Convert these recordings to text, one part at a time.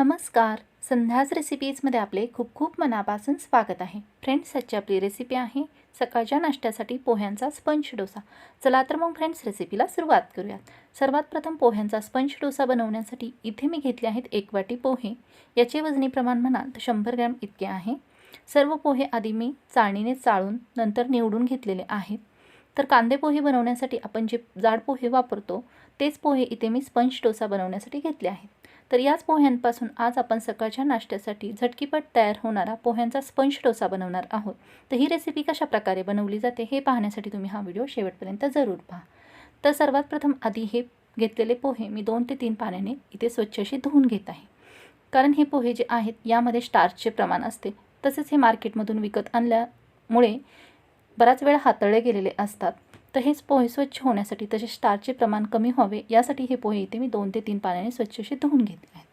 नमस्कार. संध्याच रेसिपीजमध्ये आपले खूप खूप मनापासून स्वागत आहे. फ्रेंड्स, आजची आपली रेसिपी आहे सकाळच्या नाश्त्यासाठी पोह्यांचा स्पंज डोसा. चला तर मग फ्रेंड्स, रेसिपीला सुरुवात करूयात. सर्वात प्रथम पोह्यांचा स्पंज डोसा बनवण्यासाठी इथे मी घेतले आहेत 1 वाटी पोहे. याचे वजनी प्रमाण म्हणाल तर 100 ग्रॅम इतके आहे. सर्व पोहे आधी मी चाळणीने चाळून नंतर निवडून घेतलेले आहेत. तर कांदे पोहे बनवण्यासाठी आपण जे जाड पोहे वापरतो तेच पोहे इथे मी स्पंज डोसा बनवण्यासाठी घेतले आहेत. तर याच पोह्यांपासून आज आपण सकाळच्या नाश्त्यासाठी झटकीपट तयार होणारा पोह्यांचा स्पंज डोसा बनवणार आहोत. तर ही रेसिपी कशा प्रकारे बनवली जाते हे पाहण्यासाठी तुम्ही हा व्हिडिओ शेवटपर्यंत जरूर पहा. तर सर्वात प्रथम आधी हे घेतलेले पोहे मी 2 ते 3 पाण्याने इथे स्वच्छ अशी धुवून घेत आहे. कारण हे पोहे जे आहेत यामध्ये स्टार्चचे प्रमाण असते. तसेच हे मार्केटमधून विकत आणल्यामुळे बराच वेळ हाताळले गेलेले असतात. तर हेच पोहे स्वच्छ होण्यासाठी तसेच स्टार्चचे प्रमाण कमी व्हावे यासाठी हे पोहे इथे मी 2 ते 3 पाण्याने स्वच्छ असे धुवून घेतले आहेत.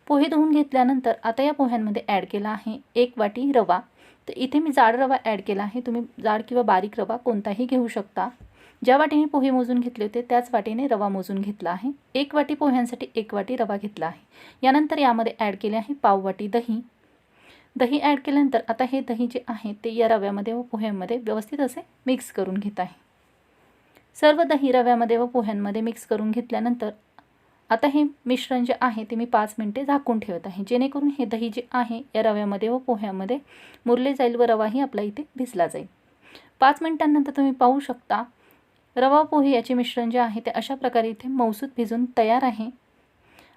पोहे धुवून घेतल्यानंतर आता या पोह्यांमध्ये ॲड केला आहे 1 वाटी रवा. तर इथे मी जाड रवा ॲड केला आहे. तुम्ही जाड किंवा बारीक रवा कोणताही घेऊ शकता. ज्या वाटीने पोहे मोजून घेतले होते त्याच वाटीने रवा मोजून घेतला आहे. 1 वाटी पोह्यांसाठी 1 वाटी रवा घेतला आहे. यानंतर यामध्ये ॲड केले आहे पाव वाटी दही. दही ॲड केल्यानंतर आता हे दही जे आहे ते या रव्यामध्ये व पोह्यांमध्ये व्यवस्थित असे मिक्स करून घेत आहे. सर्व दही रव्यामध्ये व पोह्यांमध्ये मिक्स करून घेतल्यानंतर आता हे मिश्रण जे आहे ते मी 5 मिनिटे झाकून ठेवत आहे, जेणेकरून हे दही जे आहे या रव्यामध्ये व पोह्यामध्ये मुरले जाईल व रवाही आपला इथे भिजला जाईल. 5 मिनिटांनंतर तुम्ही पाहू शकता रवा पोहे याचे मिश्रण जे आहे ते अशा प्रकारे इथे मऊसूत भिजून तयार आहे.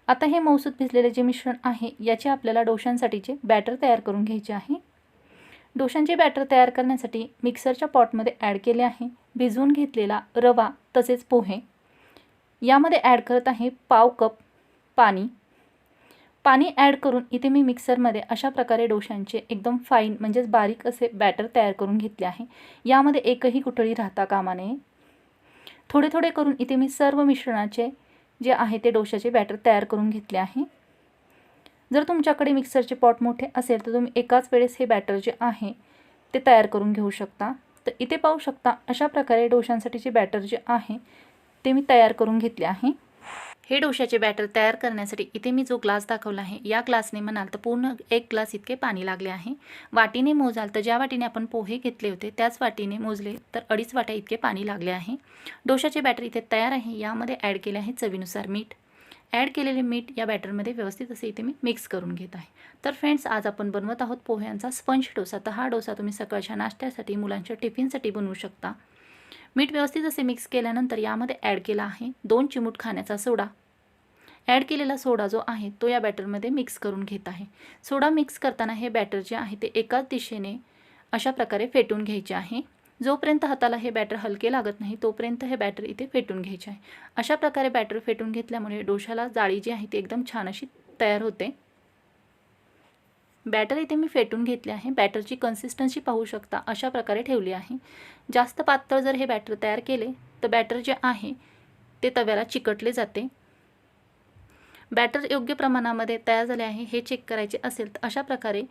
आता हे मऊसूत भिजलेले जे मिश्रण आहे याचे आपल्याला डोशांसाठीचे बॅटर तयार करून घ्यायचे आहे. डोशांचे बॅटर तयार करण्यासाठी मिक्सरच्या पॉटमध्ये ॲड केले आहे भिजवून घेतलेला रवा तसेच पोहे. यामध्ये ॲड करत आहे पाव कप पाणी. पाणी ॲड करून इथे मी मिक्सरमध्ये अशा प्रकारे डोशांचे एकदम फाईन म्हणजेच बारीक असे बॅटर तयार करून घेतले आहे. यामध्ये एकही गुठळी राहता कामा नये. थोडे थोडे करून इथे मी सर्व मिश्रणाचे जे आहे ते डोशाचे बॅटर तयार करून घेतले आहे. जर तुमच्याकडे मिक्सरचे पॉट मोठे असेल तर तुम्ही एकाच वेळेस हे बॅटर जे आहे ते तयार करून घेऊ शकता. तर इथे पाहू शकता अशा प्रकारे डोशांसाठीचे बॅटर जे आहे ते मी तयार करून घेतले आहे. हे डोशाचे बॅटर तयार करण्यासाठी इथे मी जो ग्लास दाखवला आहे या ग्लासने म्हणाल तर पूर्ण 1 ग्लास इतके पाणी लागले आहे. वाटीने मोजाल तर ज्या वाटीने आपण पोहे घेतले होते त्याच वाटीने मोजले तर 2.5 वाट्या इतके पाणी लागले आहे. डोशाचे बॅटर इथे तयार आहे. यामध्ये ॲड केले आहे चवीनुसार मीठ. ॲड केलेले मीठ या बॅटरमध्ये व्यवस्थित असे इथे मी मिक्स करून घेत आहे. तर फ्रेंड्स, आज आपण बनवत आहोत पोह्यांचा स्पंज डोसा. तर हा डोसा तुम्ही सकाळच्या नाश्त्यासाठी मुलांच्या टिफिनसाठी बनवू शकता. मीठ व्यवस्थित असे मिक्स केल्यानंतर यामध्ये ॲड केला आहे 2 चिमूट खाण्याचा सोडा. ॲड केलेला सोडा जो आहे तो या बॅटरमध्ये मिक्स करून घेत आहे. सोडा मिक्स करताना हे बॅटर जे आहे ते एकाच दिशेने अशा प्रकारे फेटून घ्यायचे आहे. जोपर्यंत हाताला हे बॅटर हलके लागत नाही तोपर्यंत हे बॅटर इथे फेटून घ्यायचे आहे. अशा प्रकारे बॅटर फेटून घेतल्यामुळे डोशाला जाळी जी आहे ती एकदम छान अशी तयार होते. बॅटर इथे मी फेटून घेतले आहे. बॅटरची कन्सिस्टन्सी पाहू शकता अशा प्रकारे ठेवली आहे. जास्त पातळ जर हे बॅटर तयार केले तर बॅटर जे आहे ते तव्याला चिकटले जाते. बॅटर योग्य प्रमाणामध्ये तयार झाले आहे हे चेक करायचे असेल तर अशा प्रकारे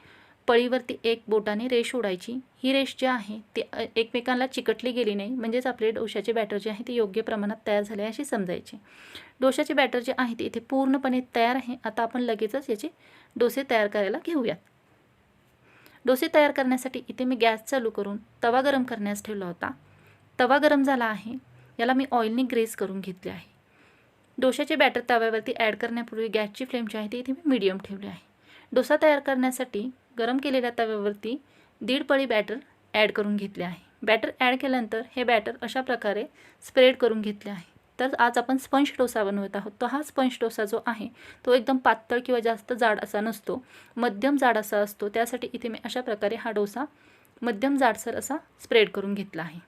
पळीवरती एक बोटाने रेष ओढायची. ही रेष जी आहे ती एकमेकांना चिकटली गेली नाही, म्हणजेच आपले डोशाचे बॅटर जे आहे ते योग्य प्रमाणात तयार झाले अशी समजायचे. डोशाचे बॅटर जे आहे ते इथे पूर्णपणे तयार आहे. आता आपण लगेचच याचे डोसे तयार करायला घेऊयात. डोसे तयार करण्यासाठी इथे मी गॅस चालू करून तवा गरम करण्यास ठेवला होता. तवा गरम झाला आहे. याला मी ऑइलने ग्रेस करून घेतले आहे. डोशाचे बॅटर तव्यावरती ॲड करण्यापूर्वी गॅसची फ्लेम जी आहे ती इथे मी मीडियम ठेवली आहे. डोसा तयार करण्यासाठी गरम केलेल्या तव्यावरती 1.5 पळी बॅटर ॲड करून घेतले आहे. बॅटर ॲड केल्यानंतर हे बॅटर अशा प्रकारे स्प्रेड करून घेतले आहे. तर आज आपण स्पंज डोसा बनवत आहोत. तो हा स्पंज डोसा जो आहे तो एकदम पातळ किंवा जास्त जाड असा नसतो, मध्यम जाड असा असतो. त्यासाठी इथे मी अशा प्रकारे हा डोसा मध्यम जाडसर असा स्प्रेड करून घेतला आहे.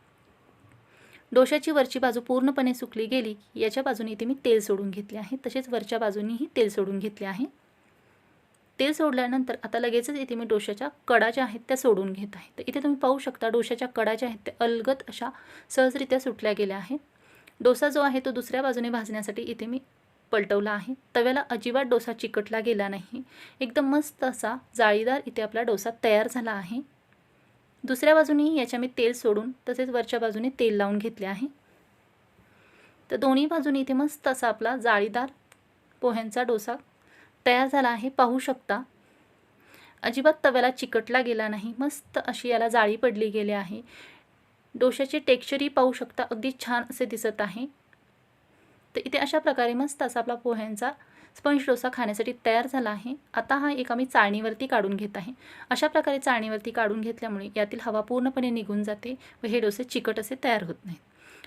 डोशाची वरची बाजू पूर्णपणे सुकली गेली की याच्या बाजूने इथे मी तेल सोडून घेतले आहे. तसेच वरच्या बाजूनेही तेल सोडून घेतले आहे. तेल सोडल्यानंतर आता लगेचच इथे मी डोशाच्या कडा ज्या आहेत त्या सोडून घेत आहे. तर इथे तुम्ही पाहू शकता डोशाच्या कडा ज्या आहेत त्या अलगद अशा सहजरित्या सुटल्या गेल्या आहेत. डोसा जो आहे तो दुसऱ्या बाजूने भाजण्यासाठी इथे मी पलटवला आहे. तव्याला अजिबात डोसा चिकटला गेला नाही. एकदम मस्त असा जाळीदार इथे आपला डोसा तयार झाला आहे. दुसऱ्या बाजूनेही याच्या मी तेल सोडून तसेच वरच्या बाजूने तेल लावून घेतले आहे. तर दोन्ही बाजूने इथे मस्त असा आपला जाळीदार पोह्यांचा डोसा तयार झाला आहे, पाहू शकता. अजिबात तव्याला चिकटला गेला नाही, मस्त अशी याला जाळी पडली गेली आहे. डोशाचे टेक्स्चरही पाहू शकता, अगदी छान असे दिसत आहे. तर इथे अशा प्रकारे मस्त असा आपला पोह्यांचा स्पंज डोसा खाण्यासाठी तयार झाला आहे. आता हा एक आम्ही चाळणीवरती काढून घेत आहे. अशा प्रकारे चाळणीवरती काढून घेतल्यामुळे यातील हवा पूर्णपणे निघून जाते व हे डोसे चिकट असे तयार होत नाहीत.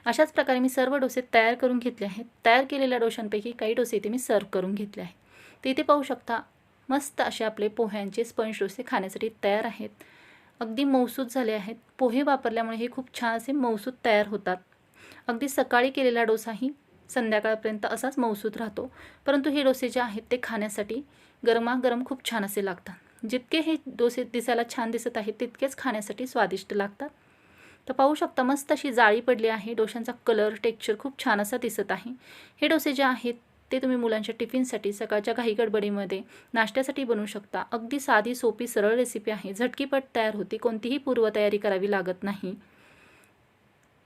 अशाच प्रकारे मी सर्व डोसे तयार करून घेतले आहेत. तयार केलेल्या डोशांपैकी काही डोसे इथे मी सर्व करून घेतले आहेत. तर इथे पाहू शकता मस्त असे आपले पोह्यांचे स्पंज डोसे खाण्यासाठी तयार आहेत. अगदी मऊसूत झाले आहेत. पोहे वापरल्यामुळे हे खूप छान असे मऊसूत तयार होतात. अगदी सकाळी केलेला डोसाही संध्याकाळपर्यंत असाच मऊसूत राहतो. परंतु हे डोसे जे आहेत ते खाण्यासाठी गरमागरम खूप छान असे लागतात. जितके हे डोसे दिसायला छान दिसत आहेत तितकेच खाण्यासाठी स्वादिष्ट लागतात. तर पाहू शकता मस्त अशी जाळी पडली आहे. डोशांचा कलर टेक्स्चर खूप छान असा दिसत आहे. हे डोसे जे आहेत ते तुम्ही मुलांच्या टिफिनसाठी, सकाळच्या घाईगडबडीमध्ये नाश्त्यासाठी बनवू शकता. अगदी साधी सोपी सरळ रेसिपी आहे. झटकीपट तयार होते, कोणतीही पूर्वतयारी करावी लागत नाही.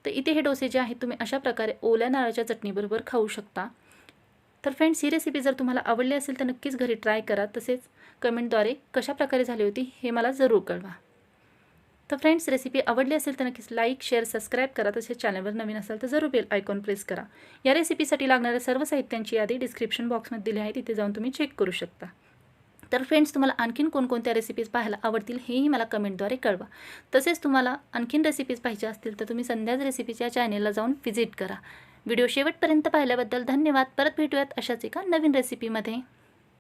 तर इथे हे डोसे जे आहेत तुम्ही अशा प्रकारे ओल्या नारळाच्या चटणीबरोबर खाऊ शकता. तर फ्रेंड्स, ही रेसिपी जर तुम्हाला आवडली असेल तर नक्कीच घरी ट्राय करा. तसेच कमेंटद्वारे कशा प्रकारे झाली होती हे मला जरूर कळवा. तर फ्रेंड्स, रेसिपी आवडली असेल तर नक्कीच लाईक, शेअर, सबस्क्राईब करा. तसेच चॅनलवर नवीन असाल तर जरूर बेल आयकॉन प्रेस करा. या रेसिपीसाठी लागणाऱ्या सर्व साहित्यांची यादी डिस्क्रिप्शन बॉक्समध्ये दिली आहे, तिथे जाऊन तुम्ही चेक करू शकता. तर फ्रेंड्स, तुम्हाला आणखीन कोणकोणत्या रेसिपीज पाहायला आवडतील हेही मला कमेंटद्वारे कळवा. तसेच तुम्हाला आणखीन रेसिपीज पाहिजे असतील तर तुम्ही संध्याच रेसिपीच्या चॅनेलला जाऊन व्हिजिट करा. व्हिडिओ शेवटपर्यंत पाहिल्याबद्दल धन्यवाद. परत भेटूयात अशाच एका नवीन रेसिपीमध्ये.